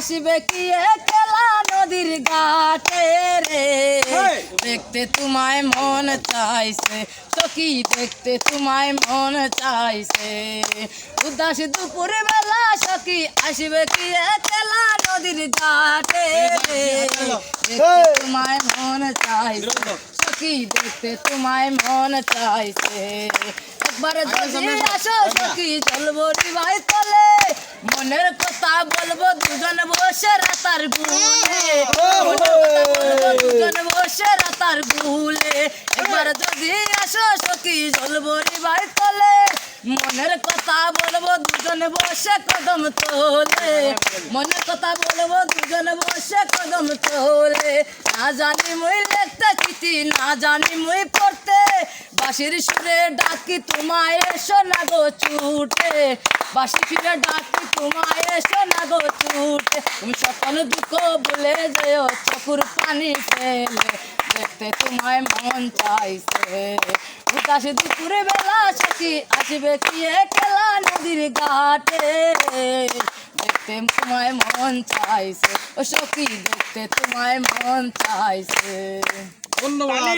আসবে কি একলা নদীর ঘাটে রে, দেখতে তোমায় মন চাইছে সখী, দেখতে তোমায় মন চাইছে। উদাস দুপুর বেলা সখী আসবে কি একলা নদীর ঘাটে রে, দেখতে তোমায় মন চাইছে সখী, দেখতে তোমায় মন চাইছে। একবার যদি আসো সখী চলবো ডিবাই তলে, মনের কথা বলবো দুজন বসে রাতার গুলে, দুজন বসে রাতার গুলে। একবার যদি আসো সখী চলবো ডিবাই তলে, মনের কথা বলবো দুজন বসে কদম তোলে, মনের কথা বলবো দুজন বসে কদম তোলে। না জানি মুই লিখতে চিঠি, না জানি মুই পড়তে, বাঁশির সুরে ডাকি তোমায় এসো না গো ছুটে, বাঁশির সুরে ডাকি তোমায় এসো না গো ছুটে। তুমি সকল দুঃখ ভুলে যেও চকুর পানি ফেলে, দেখতে তোমায় মন চাইছে। উদাস দুপুর বেলা সখী আসবে কি একলা নদীর ঘাটে, দেখতে তোমায় মন চাইছে ও সখী, দেখতে তোমায় মন চাইছে। ধন্যবাদ।